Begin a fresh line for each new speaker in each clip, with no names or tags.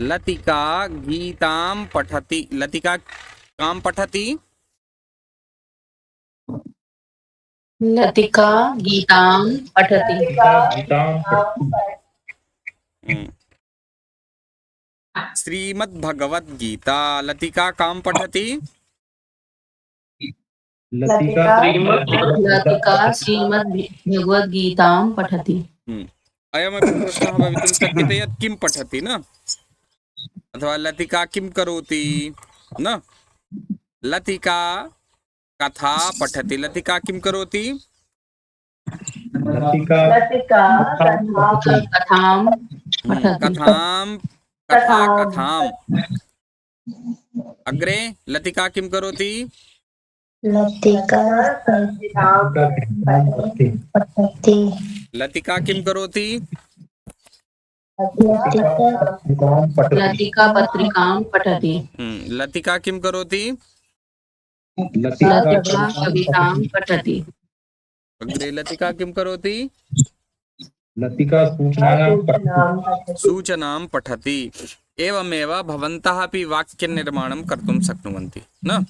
लतिका गीतां पठति। लतिका कां पठति?
लतिका गीतां पठति।
श्रीमद्भगवद्गीता लतिका कां पठति?
लतिका श्रीमद्भगवद्गीतां पठति।
अयमपि प्रश्नः भवितुं शक्यते यत् किं पठति न, अथवा लतिका किं करोति न। लतिका कथा पठति। लतिका किं करोति? कथाम्। अग्रे लतिका किं करोति? लतिका किं करोति?
लतिका पत्रिकां पठति।
लतिका किं करोति?
लतिका कवितां पठति।
अग्रे लतिका किं करोति?
लतिका
सूचनां पठति। एवमेव भवन्तः अपि वाक्यनिर्माणं कर्तुं शक्नुवन्ति न।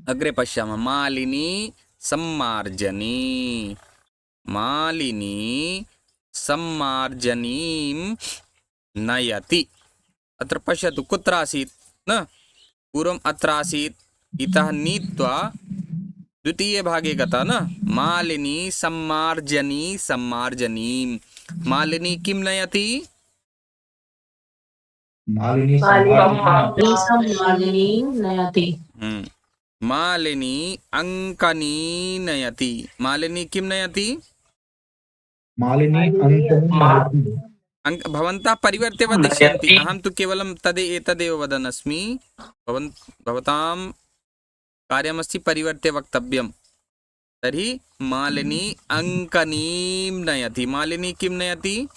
अग्रे पश्यामः। मालिनी सम्मार्जनी। मालिनी सम्मार्जनीं नयति। अत्र पश्यतु कुत्र आसीत् न, पूर्वम् अत्र आसीत्, इतः नीत्वा द्वितीये भागे गता न। मालिनी सम्मार्जनी सम्मार्जनीं। मालिनी किं नयति?
मालिनी
सम्मार्जनीं नयति।
मालिनी अंकनी नयति। मालिनी किं नयति?
मालिनी
भवन्तः परिवर्त्य वदिष्यन्ति। अहं तु केवलं एतदेव वदन् अस्मि। भवतां कार्यमस्ति परिवर्त्य वक्तव्यं। तर्हि मालिनी अंकनीं नयति। मालिनी किं नयति?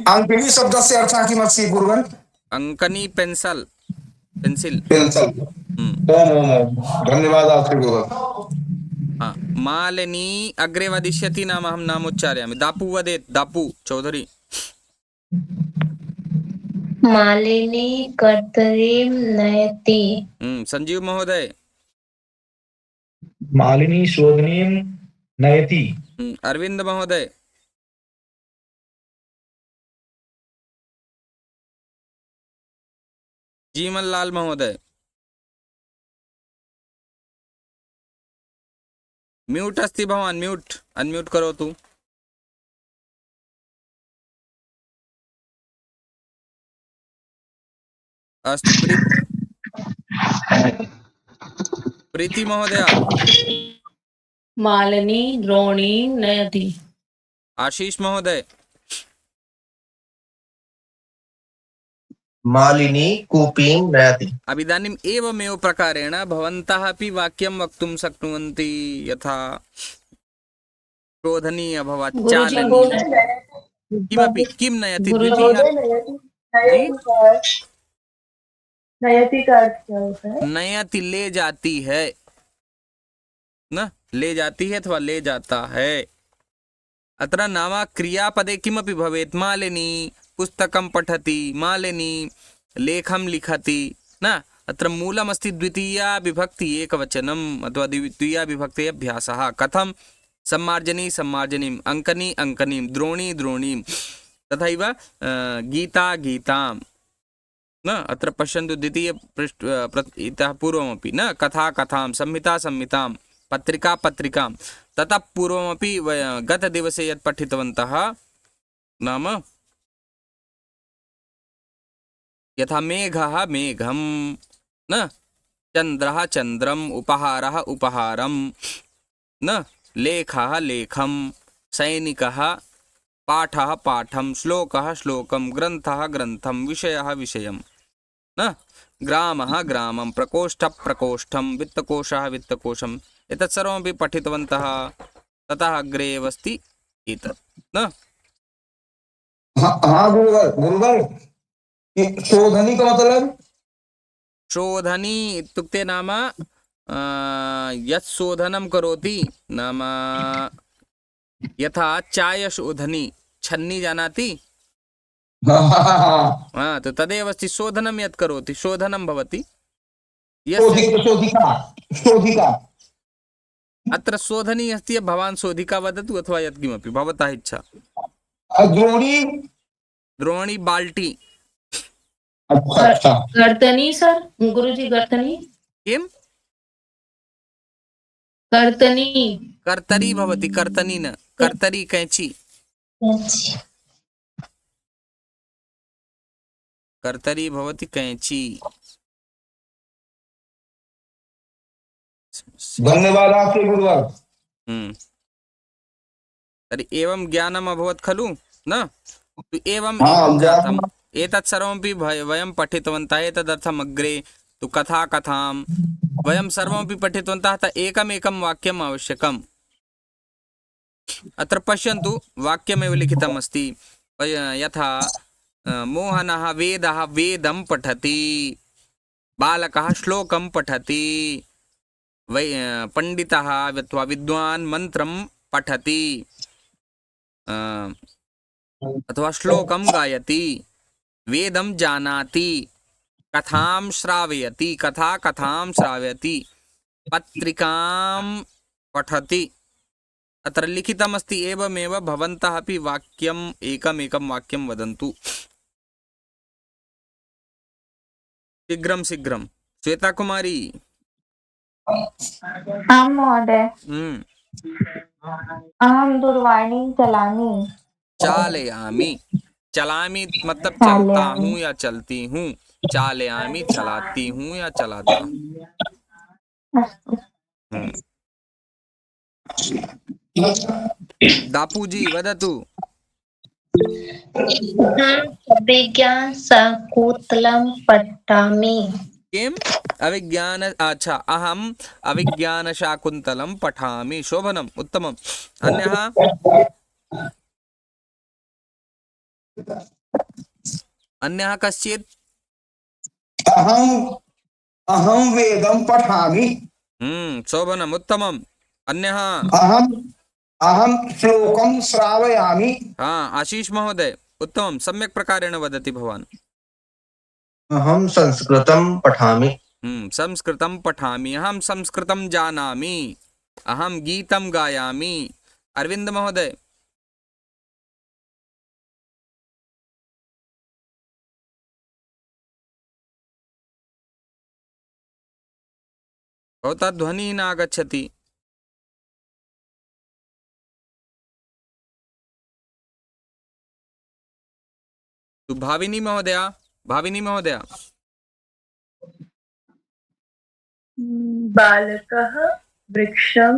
अंकनी शब्दस्य अर्थः किमस्ति कुर्वन्?
अंकनी पेन्सिल।
धन्यवादः श्री गुरुवर्य।
मालिनी अग्रे वदिष्यति नाम अहं नाम उच्चारयामि। दापु वदेत्। दापु चौधरी।
मालिनी कर्तरीं नयति।
संजीव महोदय।
मालिनी शोधनीं नयति।
अरविंद महोदय। जीवन लाल महोदय। म्यूट अस्ति भवान्। म्यूट अनम्यूट करोतु। अस्तु प्रीति महोदय।
मालिनी द्रोणीं नयति।
आशीष महोदय।
मालिनी कूपीं नयति।
अबिदानीम् एवमेव प्रकारेण भवन्तः अपि वाक्यं वक्तुं शक्नुवन्ति। यथा शोधनी अभवत्, चालनी, किमपि किं नयति। नयति ले जाती है न, ले जाती है अथवा ले जाता है। अत्र नाम क्रियापदे किमपि भवेत्। मालिनी पुस्तकं पठति, मालिनी लेखं लिखति न। अत्र मूलमस्ति द्वितीया विभक्ति एकवचनम् अथवा द्वितीया विभक्ति अभ्यासः। कथं? सम्मार्जनी सम्मार्जनीम्, अंकनी अंकनीं, द्रोणी द्रोणीं, तथैव गीता गीतां न। अत्र पश्यन्तु द्वितीय इतः पूर्वमपि न, कथा कथां, संहिता संहितां, पत्रिका पत्रिकां। ततः पूर्वमपि गतदिवसे यत् पठितवन्तः नाम यथा मेघः मेघं न, चन्द्रः चन्द्रम्, उपहारः उपहारं न, लेखः लेखं, सैनिकः पाठः पाठं, श्लोकः श्लोकं, ग्रन्थः ग्रन्थं, विषयः विषयं न, ग्रामः ग्रामं, प्रकोष्ठः प्रकोष्ठं, वित्तकोशः वित्तकोशम्। एतत् सर्वमपि पठितवन्तः। ततः अग्रे एव अस्ति एतत् न।
हाँ गुरुवर्य, शोधनी का मतलब?
शोधनी इत्युक्ते नाम यत् शोधनं करोति नाम यथा चायशोधनी छन्नी जानाति तो तदेव अस्ति शोधनं यत् करोति शोधनं भवति यस्य
शोधिका शोधिका
अत्र शोधनी अस्ति भवान् शोधिका वदतु अथवा यत्किमपि भवतः इच्छा
द्रोणी
द्रोणी बाल्टी
अच्छा
कर्तनी सर गुरुजी कर्तनी
किं
कर्तनी
कर्तरी भवति कर्तनी न कर्तरी कैंची कर्तरी भवति कैंची
धन्यवाद आपके गुरुवर
तर्हि एवं ज्ञानम् अभवत् खलु न तु एवं
ज्ञातम्।
एतत् सर्वमपि वयं पठितवन्तः एतदर्थम् अग्रे तु कथा कथां वयं सर्वमपि पठितवन्तः अतः एकमेकं वाक्यम् आवश्यकम् अत्र पश्यन्तु वाक्यमेव लिखितम् अस्ति यथा मोहनः वेदः वेदं पठति बालकः श्लोकं पठति पंडितः अथवा विद्वान् मन्त्रं पठति अथवा श्लोकं गायति वेदं जानाति कथां श्रावयति कथां श्रावयति पत्रिकां पठति अत्र लिखितमस्ति एवमेव भवन्तः अपि वाक्यम् एकमेकं वाक्यं वदन्तु शीघ्रं शीघ्रं श्वेता कुमारी
आं महोदय अहं दूरवाणीं चलामि
चालयामि चलामी मतलब चलता हूँ या चलती हूँ चालयामी चलाती हूँ या चलाता हूँ दापूजी वदतु
विज्ञानशाकुन्तलं पठामि
किम् अविज्ञान अच्छा अहम् अविज्ञानशाकुन्तलं पठामि शोभनम् उत्तमम् अन्यः अन्यः कश्चित्
अहम अहम वेदं पठामि
शोभनम् उत्तमम् अन्यः
अहम अहम श्लोकं श्रावयामि
हाँ आशीष महोदय उत्तमं सम्यक् प्रकारेण वदति भवान्
अहं संस्कृतं पठामि
संस्कृतं पठामि अहं संस्कृतं जानामि अहं गीतं गायामि अरविन्द महोदय भवतः ध्वनिः न आगच्छति तु भाविनी महोदया
बालकः वृक्षं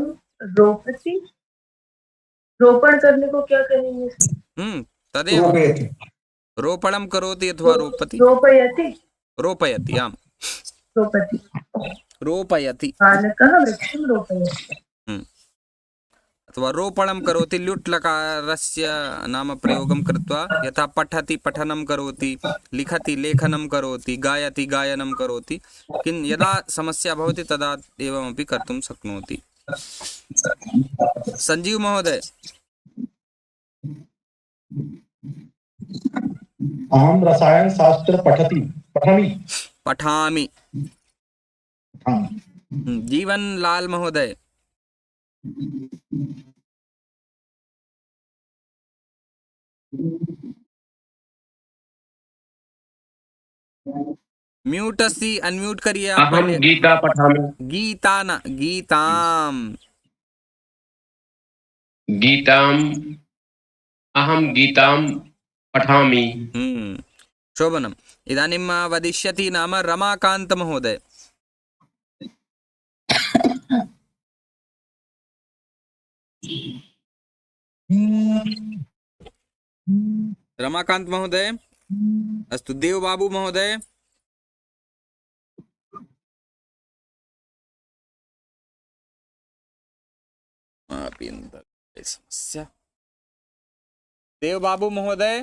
रोपति रोपण करने को क्या कहेंगे
तदेव रोपणं करोति अथवा रोपति रोपयति आम् रोपयति
बालकः वृक्षं रोपयति
अथवा रोपणं करोति ल्युट् लकारस्य नाम प्रयोगं कृत्वा यथा पठति पठनं करोति लिखति लेखनं करोति गायति गायनं करोति किं यदा समस्या भवति तदा एवमपि कर्तुं शक्नोति संजीव महोदय
अहं रसायनशास्त्र पठामि
जीवन लाल महोदय म्यूट अस्ति अनम्यूट करिए आप
अहं गीता पठामि
गीता न गीताम
गीताम् अहं गीतां पठामि
शोभनम् इदानीं वदिष्यति नाम रमाकान्त महोदय रमाकांत महोदय अस्तु देवबाबू महोदय समस्या देवबाबू महोदय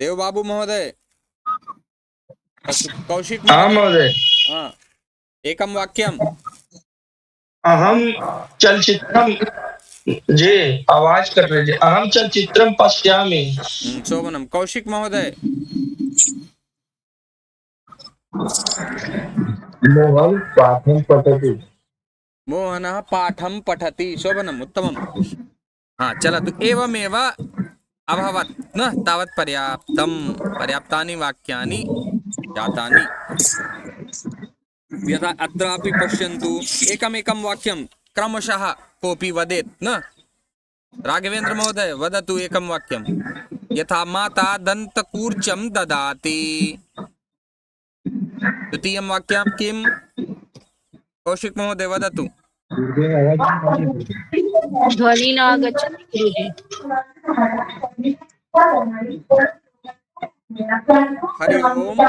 देवबाबू महोदय अस्तु कौशिक
हाँ
महोदय
महोदय।
हाँ एकं वाक्यं
अहम चलचित्रम जे आवाज कर रहे थे, अहम चलचित्रम पश्यामि।
शोभनं कौशिक महोदय
मोहन पाठं पठति।
मोहनः पाठं पठति शोभनम् उत्तमं हाँ चलतु एवमेव अभवत् न तावत् पर्याप्तानि वाक्यानि जातानि यथा अत्रापि पश्यन्तु एकमेकं वाक्यं क्रमशः कोऽपि वदेत् न राघवेन्द्र महोदय वदतु एकं वाक्यं यथा माता दन्तकूर्चं ददाति द्वितीयं वाक्यं किं कौशिक महोदय वदतु
ध्वनि न आगच्छति गुरुजी।
हरि ओम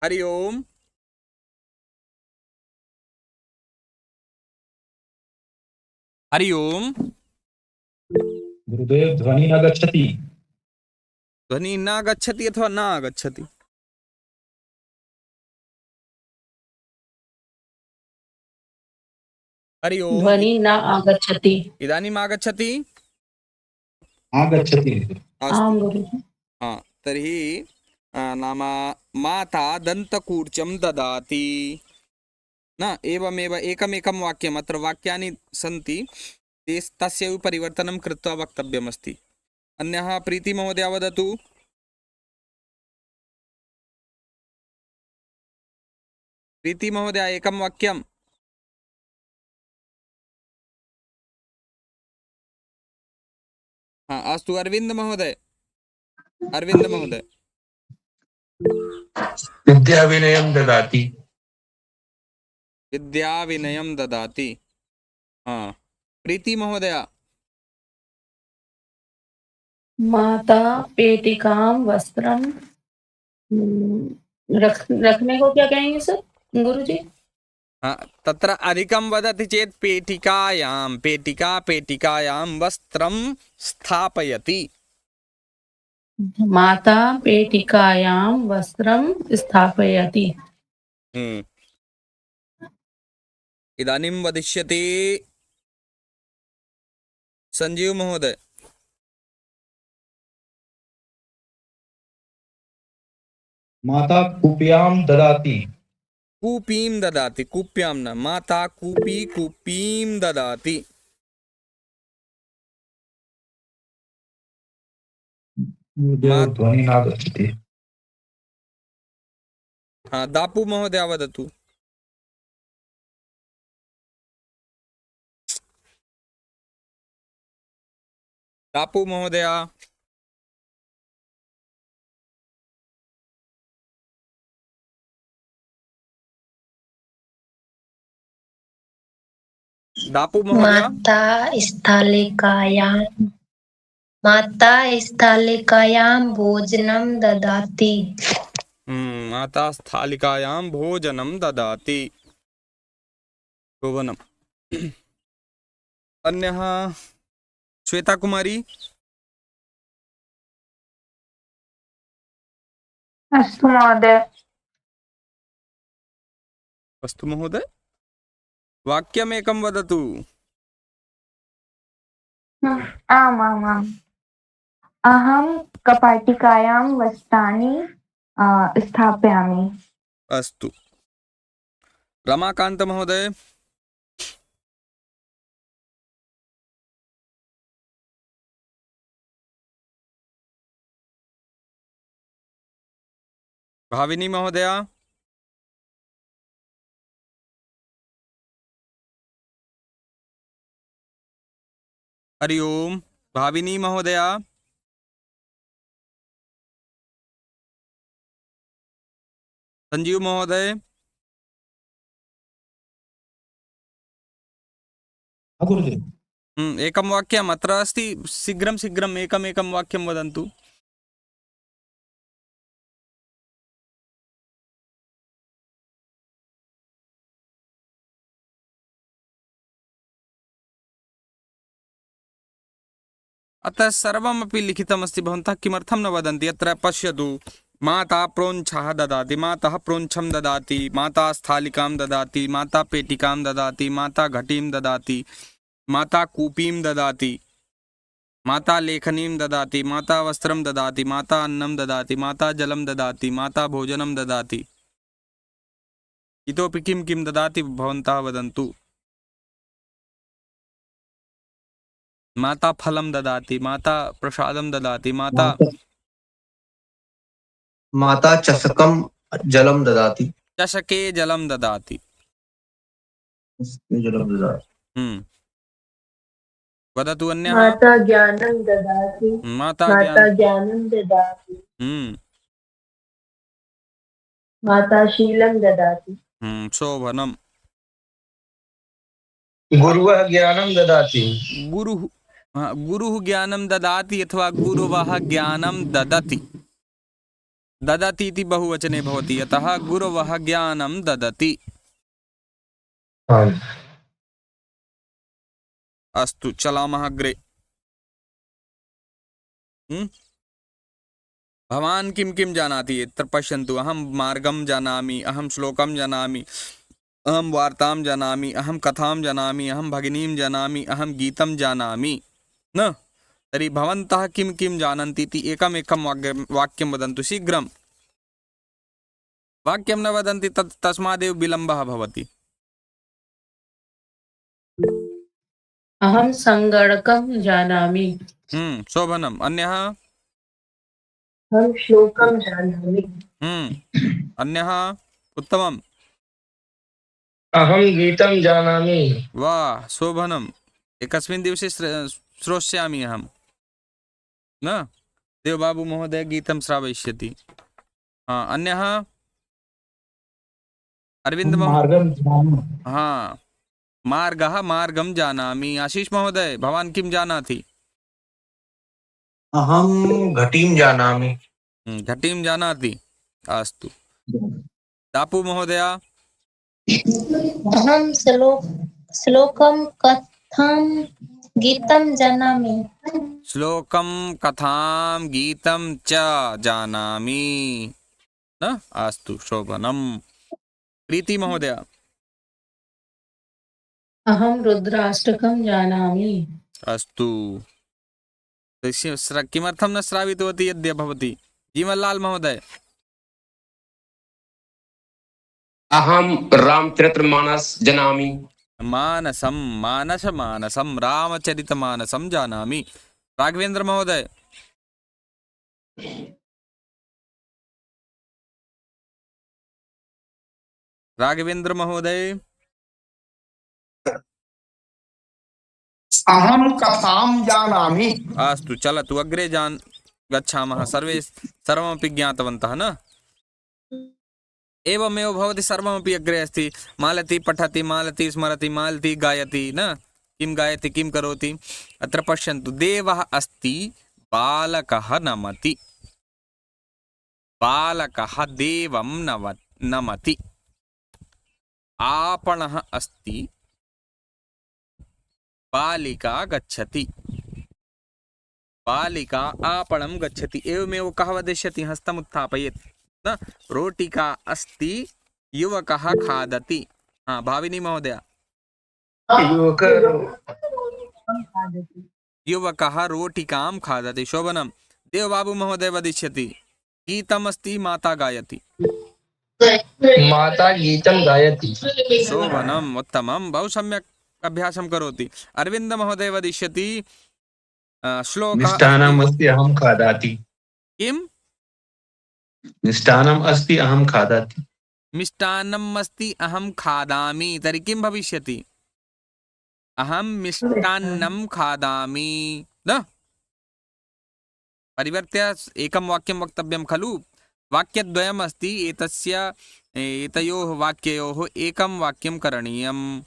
हरि ओम हरि ओम
गुरुदेव ध्वनि न गच्छति।
ध्वनि न गच्छति अथवा न आगच्छति हरि ओम
ध्वनि न आगच्छति।
इदानीम् आगच्छति
आगच्छति।
आं
अस्तु
गुरुजी।
हाँ तर्हि नाम माता दन्तकूर्चं ददाति न एवमेव एकमेकं वाक्यम् अत्र वाक्यानि सन्ति तस्यैव परिवर्तनं कृत्वा वक्तव्यमस्ति अन्यः प्रीतिमहोदय वदतु प्रीतिमहोदय एकं वाक्यं हाँ अस्तु अरविंद महोदय
विद्या विनयम ददाति।
विद्या विनयं ददाति हाँ प्रीति महोदय
माता पेटिकां वस्त्रं रखने को क्या कहेंगे सर गुरुजी?
हाँ तत्र अधिकं वदति चेत् पेटिकायां वस्त्रं स्थापयति
माता पेटिकायां वस्त्रं स्थापयति।
इदानीं वदिष्यति संजीव महोदय
माता कूप्यां ददाति।
कूपीं ददाति कूप्यां न माता कूपीं ददाति
गुरुदेव ध्वनि न गच्छति।
हाँ दापु महोदय वदतु दापु महोदय दापु महोदय
माता स्थालिकायां भोजनं ददाति।
माता स्थालिकायां भोजनं ददाति शोभनम् अन्यः श्वेता कुमारी
अस्तु महोदय।
अस्तु महोदय वाक्यमेकं वदतु
आमामाम् अहं कपाटिकायां वस्त्राणि स्थापयामि।
अस्तु रमाकान्त महोदय भाविनी महोदय हरि ओम भाविनी महोदय संजीव महोदय
गुरुदेव
एकं वाक्यम् अत्र अस्ति शीघ्रं एकमेकं वाक्यं वदन्तु अतः सर्वमपि लिखितमस्ति, भवन्तः किमर्थं न वदन्ति? अत्र पश्यतु, माता प्रोञ्छः ददाति, मातः प्रोञ्छं ददाति, माता स्थालिकां ददाति, माता पेटिकां ददाति, माता घटीं ददाति, माता कूपीं ददाति, माता लेखनीं ददाति, माता वस्त्रं ददाति, माता अन्नं ददाति, माता जलं ददाति, माता भोजनं ददाति। इतोपि किं किं ददाति भवन्तः वदन्तु? माता फलं ददाति, माता प्रसादं ददाति,
माता चषकं जलं ददाति।
चषके जलं ददाति।
जलं ददाति।
वदतु अन्यः।
माता ज्ञानं ददाति।
माता
ज्ञानं ददाति।
हम्म
माता शीलं ददाति।
शोभनम्।
गुरुः ज्ञानं ददाति।
गुरुः ज्ञानं ददाति अथवा गुरवः ज्ञानं ददति। ददति इति बहुवचने भवति, अतः गुरवः ज्ञानं ददति। अस्तु, चलामः अग्रे। भवान् किं किं जानाति? अत्र पश्यन्तु, अहं मार्गं जानामि, अहं श्लोकं जानामि, अहं वार्तां जानामि, अहं कथां जानामि, अहं भगिनीं जानामि, अहं गीतं जानामि, न? तर्हि भवन्तः किं किं जानन्ति इति एकमेकं वाक्यं वदन्तु शीघ्रं। वाक्यं न वदन्ति तस्मादेव विलम्बः भवति।
अहं सङ्गणकं जानामि।
शोभनम्। अन्यः?
अहं श्लोकं जानामि।
अन्यः? उत्तमम्।
अहं गीतं जानामि।
वाह, शोभनम्। एकस्मिन् दिवसे श्रोष्यामि अहं, न? देवबाबू महोदय गीतं श्रावयिष्यति। अन्यः? अरविंद महोदय? हाँ, मार्गः मार्गं जानामि। आशीष महोदय, भवान् किं जानाति?
अहं घटीं जानामि।
घटीं जानाति। अस्तु। दापू महोदय?
अहं श्लोकं कथां गीतं जानामि।
श्लोकं कथां गीतं च जानामि, न? अस्तु, शोभनम्। प्रीति महोदय?
अहं रुद्राष्टकं जानामि।
अस्तु। किमर्थं न श्रावितवती यद्य भवती? जीवनलाल महोदय?
अहं रामचरितमानस जानामि।
मानसं मानसं रामचरितमानसं जानामि। राघवेंद्र महोदय? राघवेंद्र महोदय?
अहं कथां जानामि।
अस्तु, चलतु अग्रे गच्छामः। सर्वमपि ज्ञातवन्तः, न? एवमेव भवति, सर्वमपि अग्रे अस्ति। मालती पठति, मालती स्मरति, मालती गायति, न? किं गायति, किं करोति? अत्र पश्यन्तु, देवः अस्ति, बालकः नमति। बालकः देवं नमति। आपणः अस्ति, बालिका गच्छति। बालिका आपणं गच्छति। एवमेव कः वदिष्यति? हस्तम् उत्थापयेत्, न? रोटिका अस्ति, युवकः खादति। भाविनी महोदय? युवकः रोटिकां खादति। शोभनं। देवबाबू महोदय वदिष्यति, गीतमस्ति, माता गायति।
माता गीतं गायति।
शोभनम्, उत्तमं, बहु सम्यक् अभ्यासं करोति। अरविंद महोदय वदिष्यति, श्लोकः
मिष्टान्नम् अस्ति, अहं खादाति।
किं?
मिष्टान्नम् अस्ति, अहं खादाति।
मिष्टान्नम् अस्ति, अहं खादामि। तर्हि किं भविष्यति? अहं मिष्टान्नं खादामि, न? परिवर्त्य एकं वाक्यं वक्तव्यं खलु? वाक्यद्वयम् अस्ति, एतयोः वाक्ययोः एकं वाक्यं करणीयम्।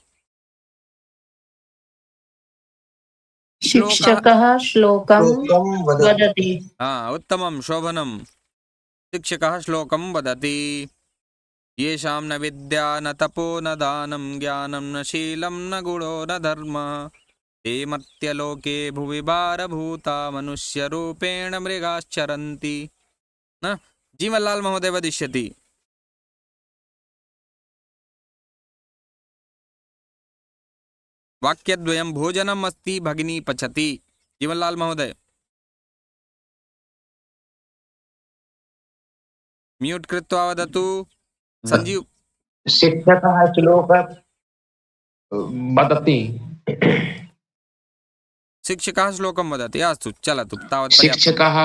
शिक्षकः श्लोकं वदति।
उत्तमं, शोभनं। शिक्षकः श्लोकं वदति। येषां न विद्या न तपो न दानं ज्ञानं न शीलं न गुणो न धर्मः ते मर्त्यलोके भुवि भारभूता मनुष्यरूपेण मृगाश्चरन्ति। न जीवनलाल महोदय वदिष्यति। वाक्यद्वयं भोजनम् अस्ति भगिनी पचति। जीवनलाल महोदय म्यूट कृत्वा वदतु। संजीव
शिक्षकः श्लोक वदति।
शिक्षकः श्लोकं वदति। अस्तु चलतु तावत् पर्याप्तं।
शिक्षकः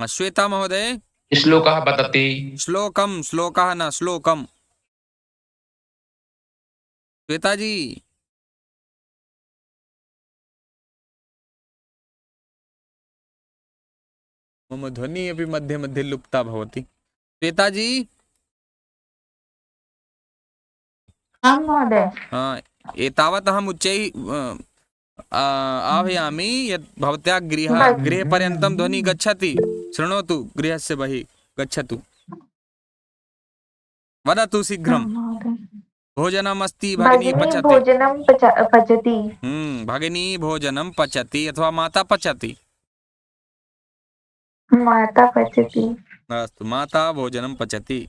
श्वेता महोदय
श्लोकः वदति।
श्लोकं श्लोकः न श्लोकं। श्वेता जी मम ध्वनिः अपि मध्ये मध्ये लुप्ता भवति। श्वेता जी
आं महोदय।
एतावत् अहम् उच्चैः आह्वयामि यत् भवत्याः गृहपर्यन्तं ध्वनिः गच्छति। शृणोतु, गृहस्य बहिः गच्छतु। वदतु शीघ्रं। भोजनमस्ति भगिनी पचति।
भोजनं पचति।
भगिनी भोजनं पचति अथवा माता पचति।
माता पचति।
अस्तु, माता भोजनं पचति।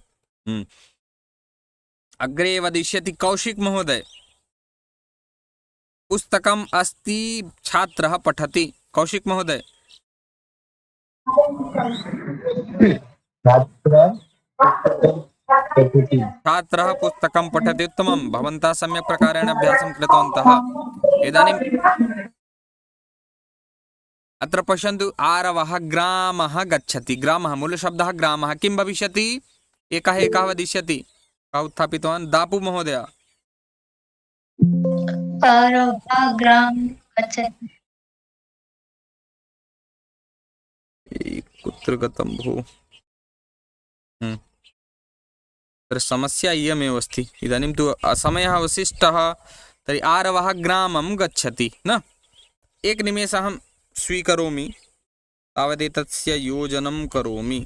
अग्रे वदिष्यति कौशिक महोदय। पुस्तकम् अस्ति छात्रः पठति। कौशिक महोदय छात्रः पुस्तकं पठति। उत्तमं, भवन्तः सम्यक् प्रकारेण अभ्यासं कृतवन्तः। इदानीम् अत्र पश्यन्तु, आरवः ग्रामः गच्छति। ग्रामः मूलशब्दः ग्रामः किं भविष्यति? एकः वदिष्यति। कः उत्थापितवान्? दापु महोदय।
आरवः ग्रामं गच्छति।
कुत्र गतं भो? तर्हि समस्या इयमेव अस्ति। इदानीं तु समयः अवशिष्टः। तर्हि आरवः ग्रामं गच्छति न। एकनिमेषम् अहं स्वीकरोमि, तावदेतस्य योजनं करोमि।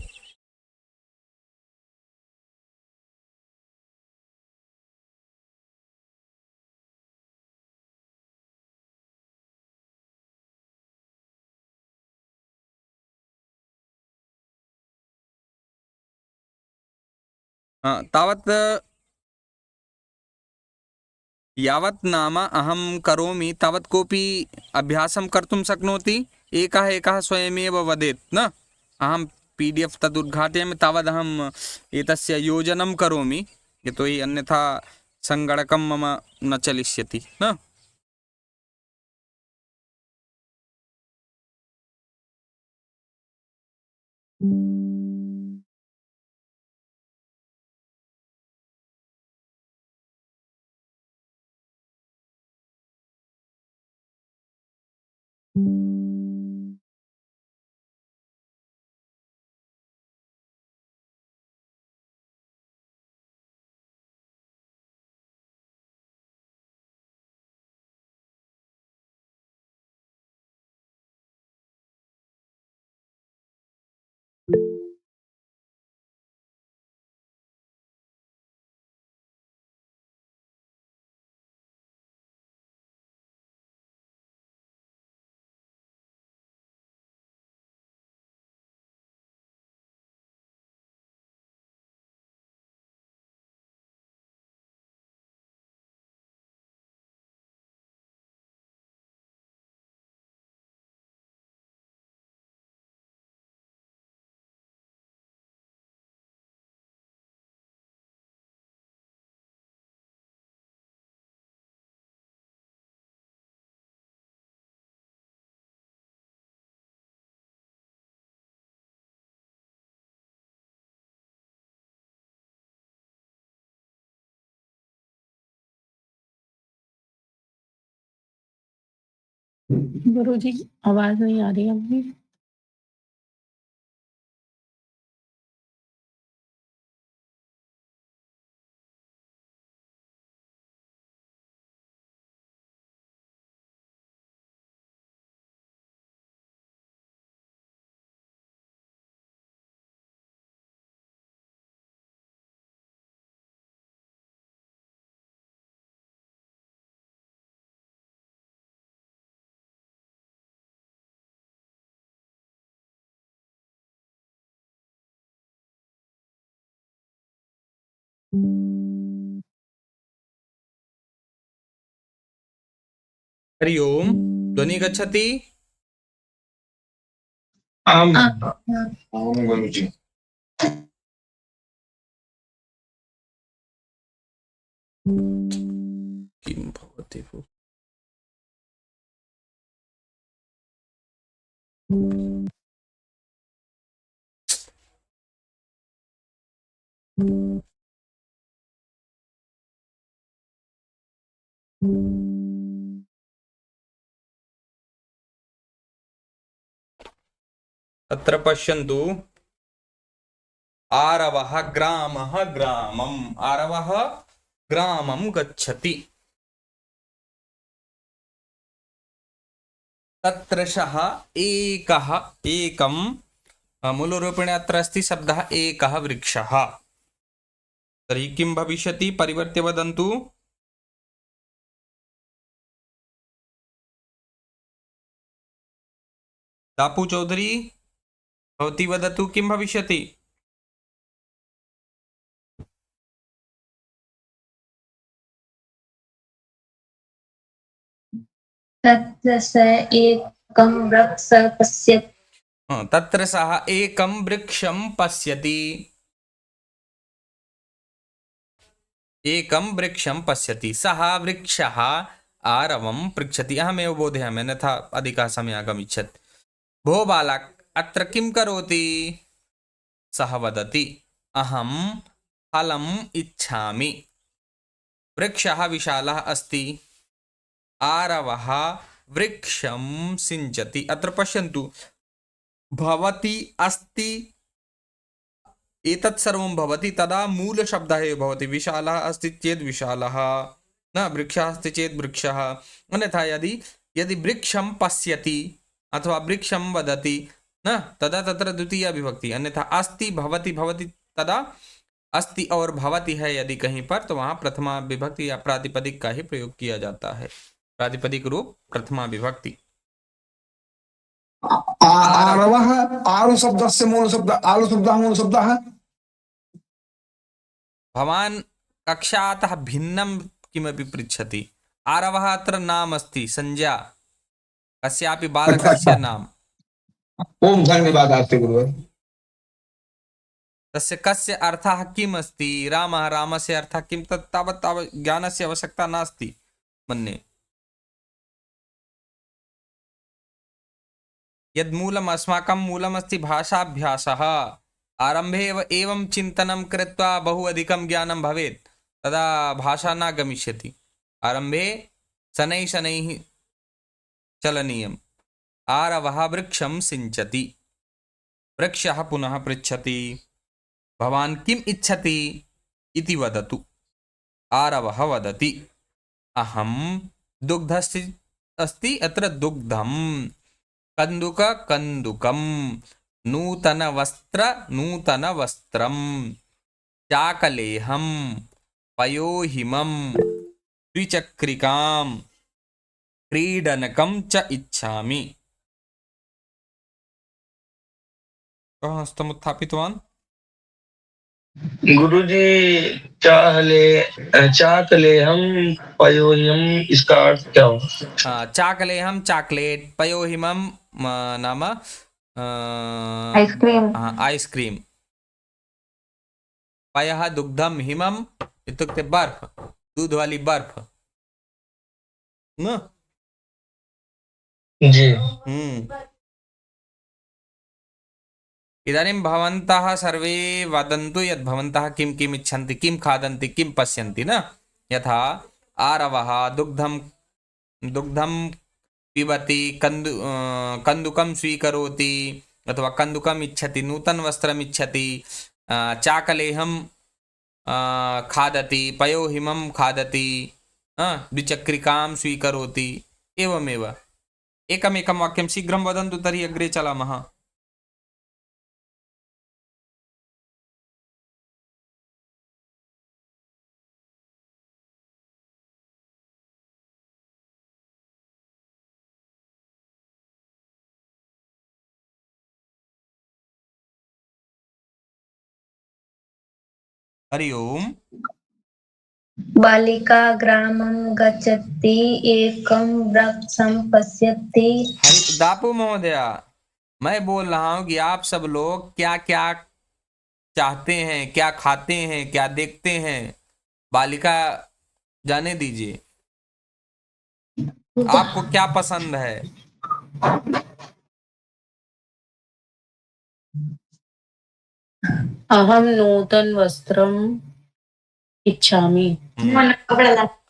तावत् यावत् नाम अहं करोमि तावत् कोऽपि अभ्यासं कर्तुं शक्नोति। एकः स्वयमेव वदेत् न। अहं PDF तद् उद्घाटयामि, तावदहम् एतस्य योजनं करोमि, यतोहि अन्यथा सङ्गणकं मम न चलिष्यति न।
गुरुजी आवाज नहीं आ रही है।
हरि ओम। ध्वनि गच्छति?
आम
आम गुरुजी।
किं भवति भो? अत्र पश्यन्तु। आरवः ग्रामः ग्रामम्। आरवः ग्रामं गच्छति। तत्रशः एकः एकं मूलरूपेण अत्र अस्ति शब्दः एकः वृक्षः। तर्हि किं भविष्यति? परिवर्त्य वदन्तु। दापु चौधरी भवती वदतु किं भविष्यति?
तत्र स एकं वृक्षं पश्यति।
तत्र सः एकं वृक्षं पश्यति। एकं वृक्षं पश्यति। सः वृक्षः आरवं पृच्छति। अहमेव बोधयामि अन्यथा अधिकः समयः गमिष्यति। भो बालक, अत्र किं करोति? सः वदति, अहं फलम् इच्छामि। वृक्षः विशालः अस्ति। आरवः वृक्षं सिञ्चति। अत्र पश्यन्तु, भवति अस्ति एतत् सर्वं भवति तदा मूलशब्दः एव भवति। विशालः अस्ति चेत् विशालः, न वृक्षः अस्ति चेत् वृक्षः। अन्यथा यदि वृक्षं पश्यति अथवा वृक्षं वदति न, तदा तत्र द्वितीया विभक्ति। अन्यथा अस्ति भवति भवति, तदा अस्ति और भवति है यदि कहीं पर, तो वहाँ प्रथमा विभक्ति या प्रातिपदिक का ही प्रयोग किया जाता है। प्रातिपदिक रूप प्रथमा विभक्ति।
आरवः आरु शब्दस्य मूलशब्दः, आलु शब्दः मूलशब्दः।
भवान् कक्षातः भिन्नं किमपि पृच्छति। आरवः अत्र नाम अस्ति, संज्ञा, कस्यापि बालकस्य नाम।
ओम धन्यवादास्ते गुरुवर।
तस्य कस्य अर्थः किम् अस्ति? रामः, रामस्य अर्थः किं? तत् तावत् ज्ञानस्य आवश्यकता नास्ति मन्ये। यद्मूलम् अस्माकं मूलमस्ति भाषाभ्यासः। आरम्भे एवं चिन्तनं कृत्वा बहु अधिकं ज्ञानं भवेत्, तदा भाषा न गमिष्यति। आरम्भे शनैः शनैः चलनीयम्। आरवः वृक्षं सिञ्चति। वृक्षः पुनः पृच्छति, भवान् किम् इच्छति इति वदतु। आरवः वदति, अहं दुग्धस्य अस्ति अत्र दुग्धं, कंदुक कंदुकं, नूतनवस्त्र नूतनवस्त्रं, चाकलेहं, पयोहिमं, द्विचक्रिकां, क्रीडनकं च इच्छामि। कः हस्तम् उत्थापितवान्?
गुरुजी, चाकलेहम पयोहिम, इसका अर्थ क्या हो?
चाकलेहं चॉकलेट, पयोहिमं नाम
आइसक्रीम।
आइसक्रीम। पयः दुग्धम, हिमम इत्युक्ते बर्फ, दूध वाली बर्फ न।
जी।
इदानीं भवन्तः सर्वे वदन्तु यत् भवन्तः किं किम् इच्छन्ति, किं खादन्ति, किं पश्यन्ति न। यथा आरवः दुग्धं पिबति, कन्दुकं स्वीकरोति अथवा कन्दुकम् इच्छति, नूतन वस्त्रम् इच्छति, चाकलेहं खादति, पयोहिमं खादति, द्विचक्रिकां स्वीकरोति। एवमेव एकमेकं वाक्यं शीघ्रं वदन्तु, तर्हि अग्रे चलामः। हरि ओम।
बालिका ग्रामं गच्छति एकं वृक्षं पश्यति।
हरि दापू महोदया, मैं बोल रहा हूं कि आप सब लोग क्या क्या चाहते हैं, क्या खाते हैं, क्या देखते हैं, बालिका जाने दीजिए, आपको क्या पसंद है?
अहम नूतन वस्त्रम इच्छामि।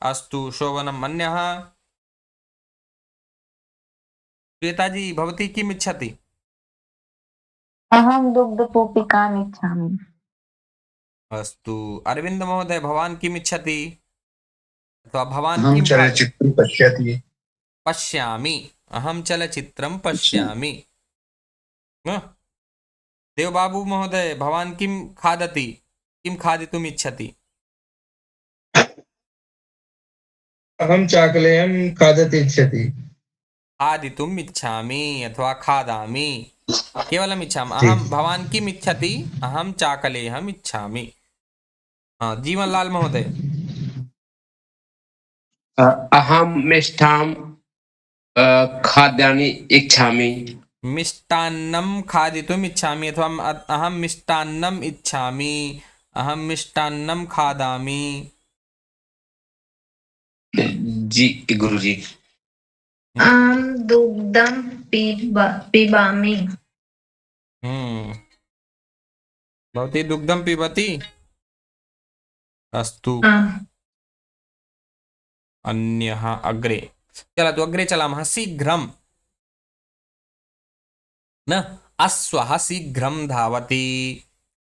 अस्तु शोभनम्। अन्यः? श्वेताजी भवती किम् इच्छति?
अहं दुग्धपूपिकाम् इच्छामि।
अस्तु। अरविंद महोदय भवान् किम् इच्छति अथवा भवान्
अहं
किं
चलच्चित्रं पश्यति।
पश्यामि? अहं चलचित्रं पश्यामि। न? देवबाबू महोदय भवान् किं खादति, किं खादितुम् इच्छति?
अहं चाकलेहं खादति इच्छति।
खादितुम् इच्छामि अथवा खादामि, केवलम् इच्छामि।
जी।
अहं भवान् किम् इच्छति? अहं चाकलेहम् इच्छामि। हाँ, जीवनलाल महोदय।
अहं मिष्टां खाद्यानि इच्छामि।
मिष्टान्नं खादितुम् इच्छामि अथवा अहं मिष्टान्नम् इच्छामि, अहं मिष्टान्नं खादामि।
जी गुरुजी।
अहं दुग्धं पिबामि।
भवती दुग्धं पिबति? अस्तु। अन्यः अग्रे चलतु, अग्रे चलामः। शीघ्रं न, अश्वः शीघ्रं धावति।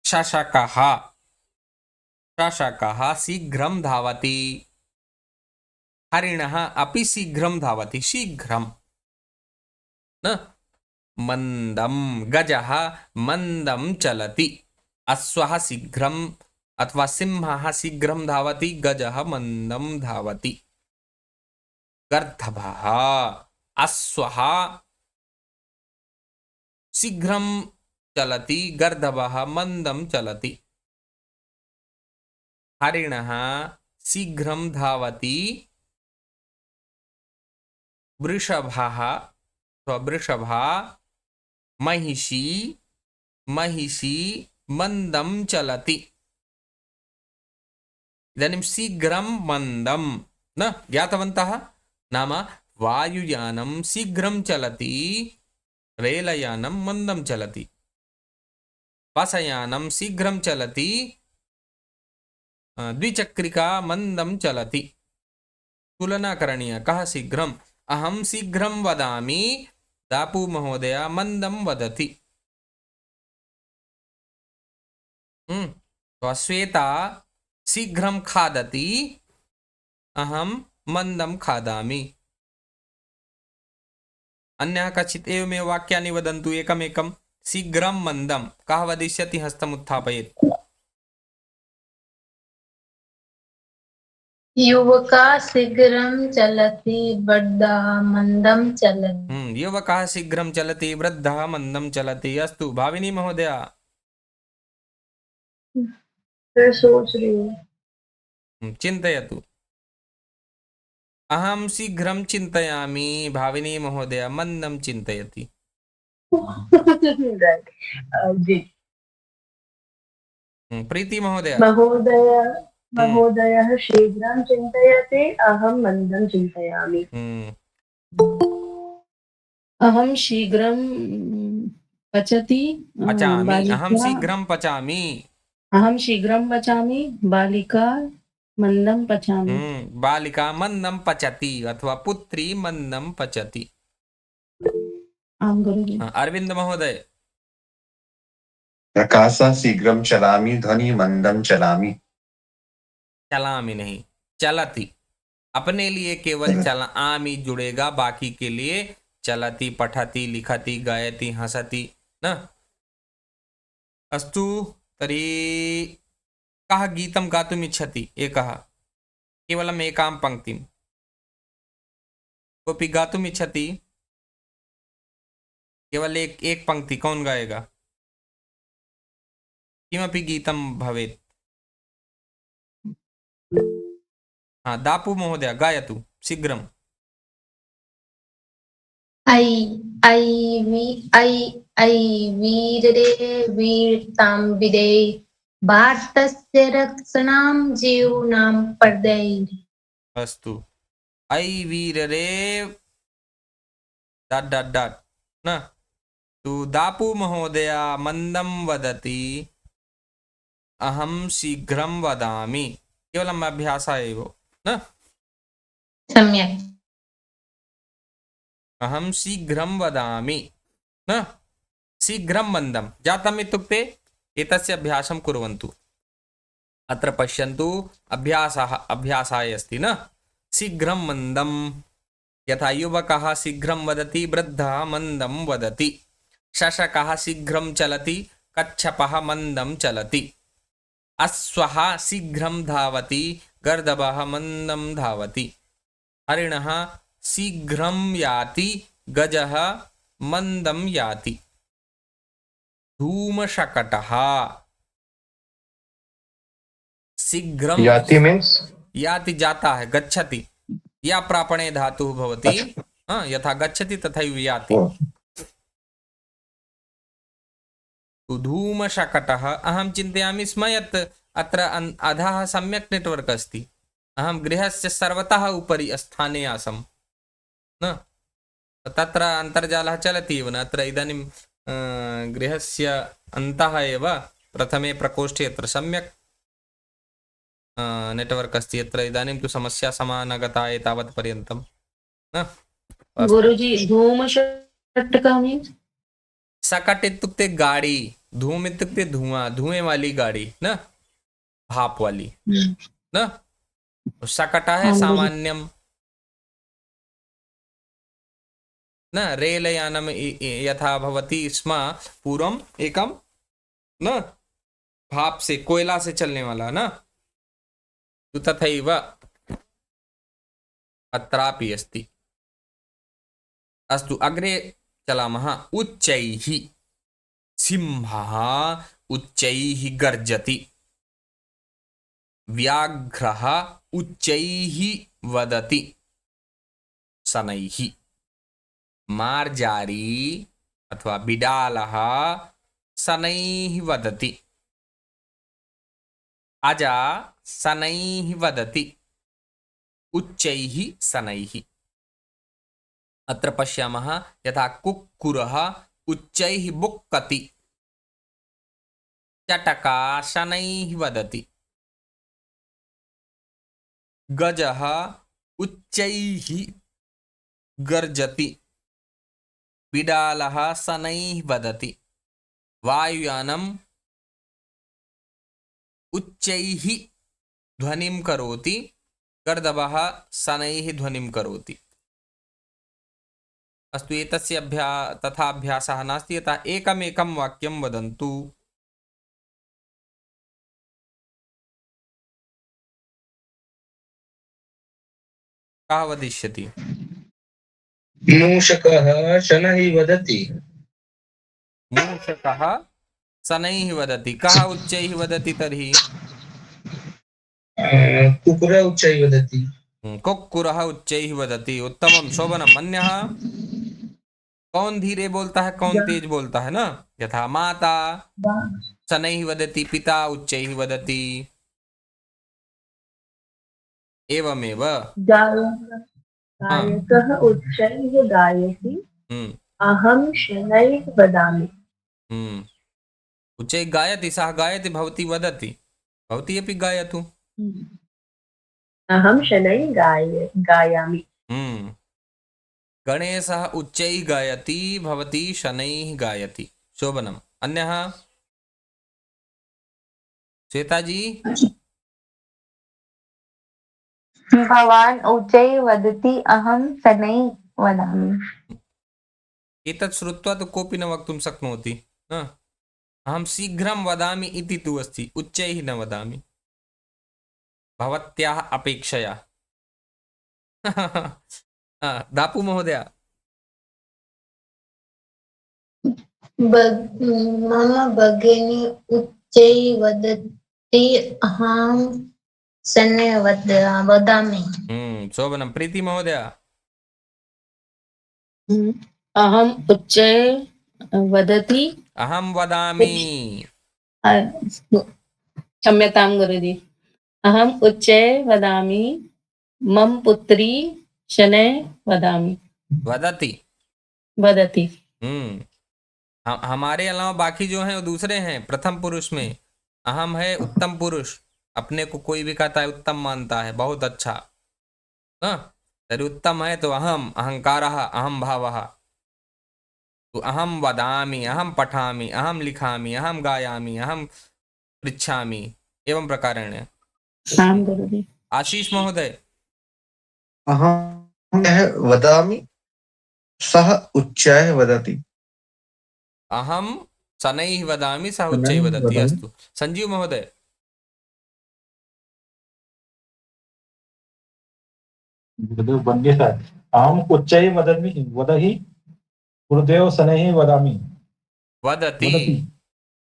शशकः, शशकः शीघ्रं धावति। हरिणः अपि शीघ्रं धावति। शीघ्रं न, मन्दं, गजः मन्दं चलति। अश्वः शीघ्रं अथवा सिंहः शीघ्रं धावति, गजः मन्दं धावति। गर्दभः, अश्वः शीघ्रं चलति, गर्दभः मन्दं चलति। हरिणः शीघ्रं धावति। वृषभः वृषभः, महिषी, महिषी मन्दं चलति। इदानीं शीघ्रं मन्दं न ज्ञातवन्तः? नाम वायुयानं शीघ्रं चलति, रेलयानं मन्दं चलति। बसयानं शीघ्रं चलति, द्विचक्रिका मन्दं चलति। तुलना करणीया, कः शीघ्रम्? अहं शीघ्रं वदामि, दापू महोदय मन्दं वदति। श्वेता शीघ्रं खादति, अहं मन्दं खादामि। अन्यः कश्चित् एवमेव वाक्यानि वदन्तु एकमेकं। शीघ्रं मन्दं, कः वदिष्यति? हस्तम् उत्थापयेत्।
युवकः शीघ्रं चलति, वृद्धः मन्दं चलति।
युवकः शीघ्रं चलति, वृद्धः मन्दं चलति। अस्तु भाविनी महोदया।
सोच रही हूँ।
चिन्तयतु। अहं शीघ्रं चिन्तयामि, भाविनी महोदया मन्दं चिन्तयति।
जी
प्रीति महोदया।
महोदयः शीघ्रं चिन्तयति, अहं मन्दं चिन्तयामि।
अहम शीघ्रं पचति।
पचामि, अहं शीघ्रं पचामि।
अहम शीघ्रं पचामि, बालिका मंदं पचामि।
बालिका मन्दं पचति अथवा पुत्री मन्दं पचति।
आम गुरुजी।
अरविंद महोदय।
प्रकाशः शीघ्रं चलामि, ध्वनि मन्दं चलामि।
चलामि नहीं, चलति। अपने लिए केवल आमी जुड़ेगा, बाकी के लिए चलति, पठति, लिखति, गायति, हसति न। अस्तु तर्हि कः गीतं गातुम् इच्छति? एकः, केवलम् एकां पङ्क्तिं। कोऽपि गातुम् इच्छति? केवल एक पंक्ति कौन गाएगा? किमपि गीतं भवेत्। हाँ, दापु महोदय गायतु शीघ्रम्।
ऐ ऐ वि ऐ ऐ वीररे वीरतां विदे भारतस्य रक्षणां जीवनां प्रदये।
अस्तु। ऐ वीररे डाट् डाट् डाट् न तु दापु महोदय मन्दं वदति, अहं शीघ्रं वदामि। केवलम् अभ्यासः एव न।
सम्यक्।
अहं शीघ्रं वदामि न। शीघ्रं मन्दं जातम् इत्युक्ते एतस्य अभ्यासं कुर्वन्तु। अत्र पश्यन्तु, अभ्यासाय अस्ति न। शीघ्रं मन्दं, यथा युवकः शीघ्रं वदति, वृद्धः मन्दं वदति, शशकः शीघ्रं चलति, कच्छपः मन्दं चलति, अश्वः शीघ्रं धावति, गर्दभः मन्दं धावति, हरिणः शीघ्रं याति, गजः मन्दं याति, धूमशकटः शीघ्रं
याति मीन्स
याति जाता है, गच्छति, या प्रापणे धातुः भवति। यथा गच्छति तथैव याति। धूमशकटः, अहं चिन्तयामि स्म यत् अत्र अधः सम्यक् नेट्वर्क् अस्ति। अहं गृहस्य सर्वतः उपरि स्थाने आसम् न, तत्र अन्तर्जालः चलति एव न। अत्र इदानीं गृहस्य अन्तः एव प्रथमे प्रकोष्ठे अत्र सम्यक् नेट्वर्क् अस्ति। अत्र इदानीं तु समस्या समानगता एतावत् पर्यन्तं न।
गुरुजी धूमशकटः मीन्स
शकट इत्युक्ते गाड़ी, धूम इत्युक्ते धुआं, धुएं वाली गाड़ी न, भाप वाली न। शकट है सामान्यं न। रेलयानं यथा भवति स्म पूर्वम् एकं न, भाप से, कोयला से चलने वाला न, तो तथैव अत्रापि अस्ति। अस्तु, अग्रे चलामः। उच्चैः, सिंहः उच्चैः गर्जति, व्याघ्रः उच्चैः वदति शनैः, मार्जारी अथवा बिडालः शनैः वदति, अजा शनैः वदति, उच्चैः शनैः। अत्र पश्यामः, यथा कुक्कुरः उच्चैः बुक्कति, चटका शनैः वदति, गजः उच्चैः गर्जति, बिडालः शनैः वदति, वायुयानम् उच्चैः ध्वनिं करोति, गर्दभः शनैः ध्वनिं करोति। अस्तु, एतस्य तथा अभ्यासः नास्ति, यथा एकमेकं वाक्यं वदन्तु। कः वदिष्यति?
मूषकः शनैः वदति।
मूषकः शनैः वदति। कः उच्चैः वदति तर्हि?
कुक्कुरः उच्चैः वदति।
कुक्कुरः उच्चैः वदति। उत्तमं, शोभनम्। अन्यः? कौन धीरे बोलता है, कौन तेज बोलता है ना। यथा माता शनैः वदति, पिता उच्चैः वदति। एवमेव
गायकः उच्चैः गायति, अहं शनैः वदामि।
उच्चैः गायति, सः गायति, भवती वदति, भवती अपि गायतु।
अहं शनैः गायामि।
गणेशः उच्चैः गायति, भवती शनैः गायति। शोभनम्। अन्यः? श्वेता जी?
भवान् उच्चैः वदति, अहं शनैः वदामि।
एतत् श्रुत्वा तु कोऽपि न वक्तुं शक्नोति न। अहं शीघ्रं वदामि इति तु अस्ति, उच्चैः न वदामि भवत्याः अपेक्षया। दापु महोदय?
मम भगिनी उच्चैः वदति, अहं शनैः वदामि।
शोभनं। प्रीति महोदय।
अहम् उच्चैः वदति।
अहं वदामि।
क्षम्यतां गुरुजी। अहम् उच्चैः वदामि। मम पुत्री शनैः वदामि।
वदति।
वदति।
हमारे अलावा बाकी जो हैं वो दूसरे हैं। प्रथम पुरुष में अहम है उत्तम पुरुष। अपने को कोई भी कहता है उत्तम मानता है, बहुत अच्छा। तर्हि उत्तम है तो अहम, अहंकारः, अहम भावः। तो अहम वदामि, अहम पठामि, अहम लिखामि, अहम गायामि, अहम पृच्छामि, एवं प्रकारेण।
आम् गुरुजी।
आशीष महोदय।
अहं वदामि, सः उच्चैः वदति।
अहम शनैः वदामि, सः उच्चैः वदति। अस्तु। संजीव महोदय।
गुरुदेव बंदित है। अहम उच्चैः वदहि गुरुदेव शनैः वदामि।
वदति।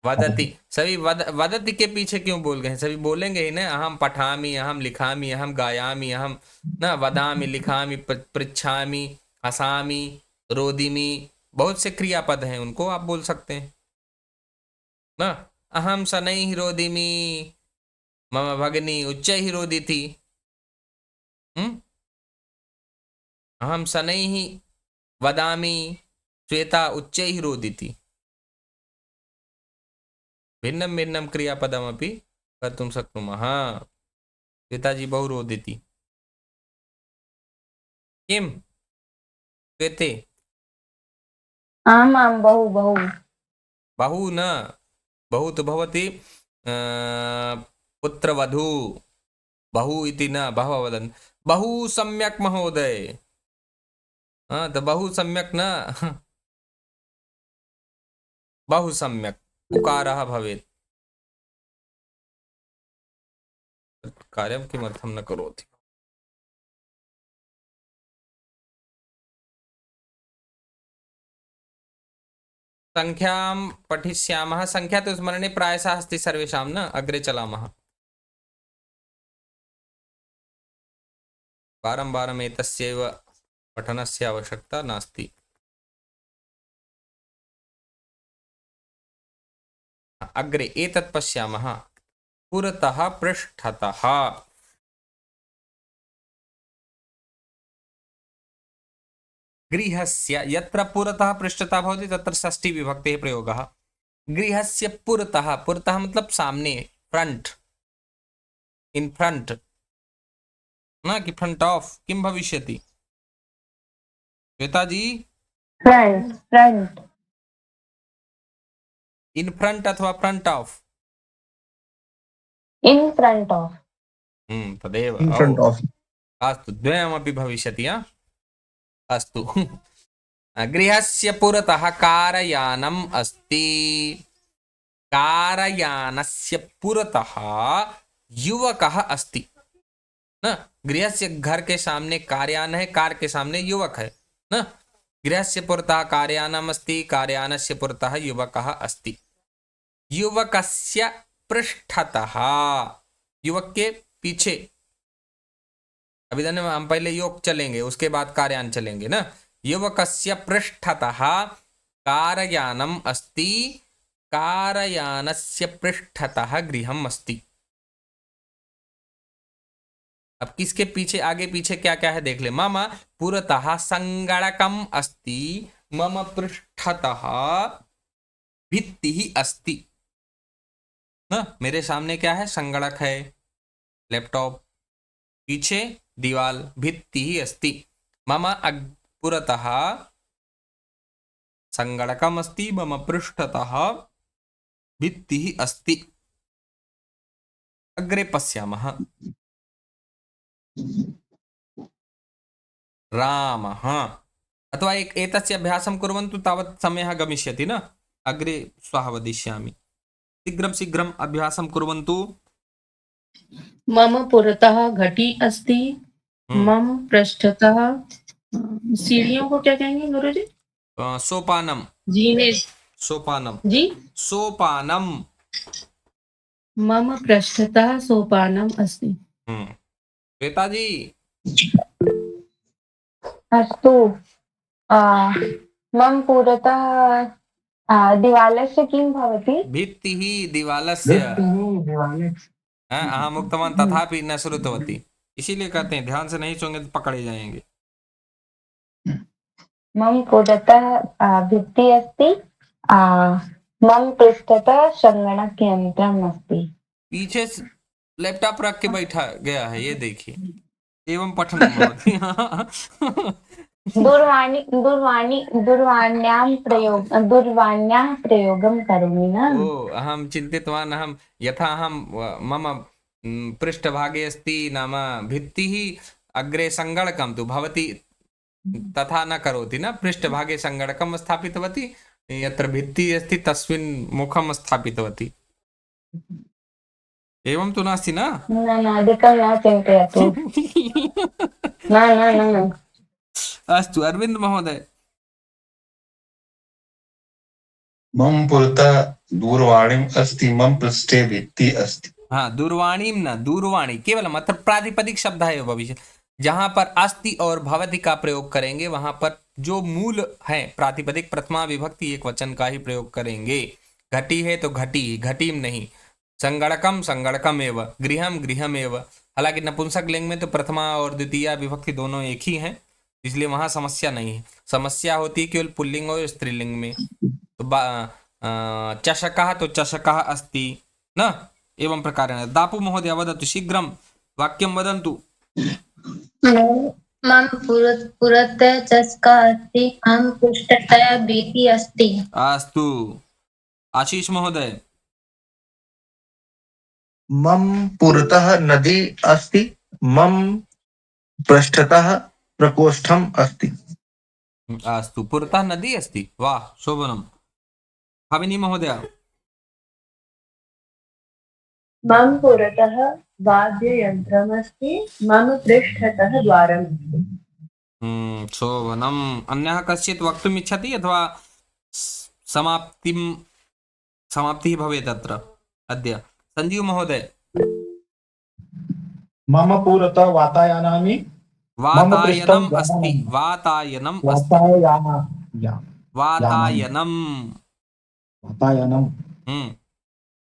वदति। सभी वदति के पीछे क्यों बोल गए? सभी बोलेंगे ही ना। अहम पठामि, अहम लिखामि, अहम गायामि, अहम ना वदामि, लिखामि, पृच्छामि, हसामि, रोदिमि, बहुत से क्रियापद हैं, उनको आप बोल सकते हैं ना। अहम शनैः रोदिमि, मम भगिनी उच्चैः रोदिति। अहम शनैः वदामि, श्वेता उच्चैः रोदिति। भिन्नं भिन्नं क्रियापदमपि कर्तुं शक्नुमः। श्वेताजी बहु रोदिति। किं श्वेते?
आम् आम् बहु बहु।
बहु न, बहु तु भवति पुत्रवधू। बहु इति न बहवः वदन्। बहु सम्यक् महोदय। तो बहु सम्यक् न, बहु सम्यक् उकारः भवेत्। कार्यं किमर्थं न करोति? संख्यां पठिष्यामः। संख्या तो स्मरणे प्रायशः अस्ति सर्वेषां न। अग्रे चलामः। वारं वारम् एतस्यैव पठनस्य आवश्यकता नास्ति। अग्रे एतत् पश्यामः। पुरतः पृष्ठतः। गृहस्य यत्र पुरतः पृष्ठतः भवति तत्र षष्ठी विभक्तेः प्रयोगः। गृहस्य पुरतः, पुरतः मतलब सामने, फ्रंट, इन फ्रंट ना कि फ्रंट ऑफ। किं भविष्यति Shweta ji?
Front front.
In front अथवा front of?
In front of.
तदेव।
In front of.
अस्तु, द्वयमपि भविष्यति। अस्तु। गृहस्य पुरतः कारयानम् अस्ति। कारयानस्य पुरतः युवकः अस्ति न। गृहस्य घर के सामने कारयान है, कार के सामने युवक है न। गृहस्य पुरतः कारयानम् अस्ति, कारयानस्य पुरतः युवकः अस्ति। युवकस्य पृष्ठतः, युवक के पीछे। अभी हम पहले योग चलेंगे, उसके बाद कारयान चलेंगे ना। युवकस्य पृष्ठतः कारयानम् अस्ति, कारयानस्य पृष्ठतः गृहम् अस्ति। अब किसके पीछे, आगे पीछे क्या क्या है देख ले। मम पुरतः संगणकम् अस्ति, मम पृष्ठतः भित्तिः अस्ति ना। मेरे सामने क्या है? संगणक है, लैपटॉप। पीछे दीवाल, भित्तिः अस्ति। मम पुरतः संगणकम् अस्ति, मम पृष्ठतः भित्तिः अस्ति। अग्रे पश्यामः। रामः अथवा एतस्य अभ्यासं कुर्वन्तु, तावत् समयः गमिष्यति न। अग्रे श्वः वदिष्यामि। शीघ्रं शीघ्रम् अभ्यासं कुर्वन्तु।
मम पुरतः घटी अस्ति। मम पृष्ठतः सीढ़ियों को क्या कहेंगे गुरुजी?
सोपानम।
जी ने
सोपानम
जी।
सोपानम।
मम पृष्ठतः सोपानम अस्ति।
श्वेता जी
अस्तु मम पुरतः दिवालस्य किं भवति?
भित्तिः दिवालस्य
दिवालस्य
अहम उक्तवान् तथापि न श्रुतवती, इसीलिए कहते हैं ध्यान से नहीं सुनेंगे तो पकड़े जाएंगे।
मम पुरतः भित्तिः अस्ति, मम पृष्ठतः संगणकयन्त्रम् अस्ति।
पीछे लैपटॉप रख के बैठा गया है, ये देखिए, एवं पठनं भवति।
दूरवाण्यां प्रयोगं करोमि न।
ओ अहं चिन्तितवान् अहं यथा अहं मम पृष्ठभागे अस्ति नाम भित्तिः अग्रे सङ्गणकं तु भवति तथा न करोति न, पृष्ठभागे सङ्गणकं स्थापितवती, यत्र भित्तिः अस्ति तस्मिन् मुखं स्थापितवती, एवं तु नास्ति न?
न अधिकं न चिन्तयतु। न
अस्तु अरविन्द महोदय।
मम पुरतः दूरवाणीम् अस्ति, मम पृष्ठे भित्तिः अस्ति।
हाँ, दूरवाणीं न, दूरवाणी केवल मतलब प्रातिपदिक शब्द है भविष्य, जहां पर अस्ति और भवति का प्रयोग करेंगे वहां पर जो मूल है प्रातिपदिक प्रथमा विभक्ति एक वचन का ही प्रयोग करेंगे। घटी है तो घटी, घटीम नहीं। संगणकम संगणकम एव, गृहम गृहम एव। हालांकि नपुंसक लिंग में तो प्रथमा और द्वितीय विभक्ति दोनों एक ही हैं, इसलिए वहां समस्या नहीं है। समस्या होती है केवल पुल्लिंग और स्त्रीलिंग में। तो चषकः तो चषकः अस्ति न, एवं प्रकारेण। दापु महोदय वदतु, शीघ्रं वाक्यं वदन्तु।
मम पुरतः चषकः अस्ति, मम पृष्ठतः भित्तिः अस्ति।
अस्तु आशीष महोदय।
मम पुरतः नदी अस्ति, मम पृष्ठतः प्रकोष्ठम् अस्ति।
अस्तु, पुरतः नदी अस्ति, वाह शोभनम्। भाविनी महोदय।
मम पुरतः वाद्ययन्त्रमस्ति, मम पृष्ठतः द्वारमस्ति।
शोभनम्। अन्यः कश्चित् वक्तुम् इच्छति अथवा समाप्तिः भवेत् अत्र अद्य? संजीव महोदय।
मम पुरतः वातायनानि,
वातायनम् अस्ति, वातायनम् अस्ति, वातायनम्।
वातायनं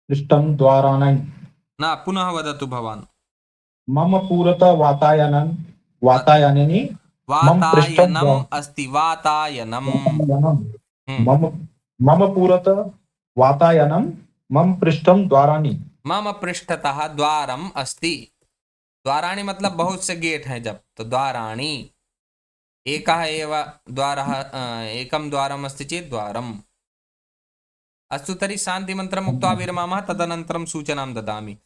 पृष्ठं द्वाराणि।
न, पुनः वदतु भवान्।
मम पुरतः वातायनानि,
वातायनम् अस्ति, वातायनम्।
मम पुरतः वातायनं, मम पृष्ठं द्वाराणि।
मम पृष्ठतः द्वारम् अस्ति। द्वाराणि मतलब बहुत से गेट हैं जब, तो द्वाराणि। एकः एव द्वारः, एकं द्वारम् अस्ति चेत् द्वारम्। अस्तु तर्हि शान्तिमन्त्रम् उक्त्वा विरमामः, तदनन्तरं सूचनां ददामि।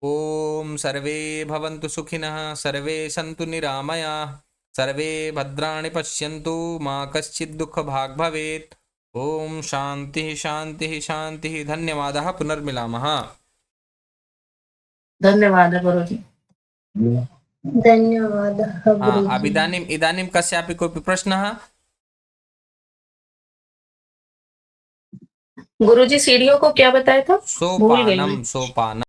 ॐ सर्वे भवन्तु सुखिनः, सर्वे सन्तु निरामयाः, सर्वे भद्राणि पश्यन्तु, मा कश्चित् दुःखभाग् भवेत्। ॐ शान्तिः शान्तिः शान्तिः। धन्यवादः, पुनर्मिलामः।
धन्यवादः गुरुजी।
धन्यवादः गुरुजी।
इदानीं कस्यापि कोऽपि प्रश्नः?
गुरुजी सीढ़ियों को क्या बताया था? भूल गई मैं।
सोपानम, सोपानम।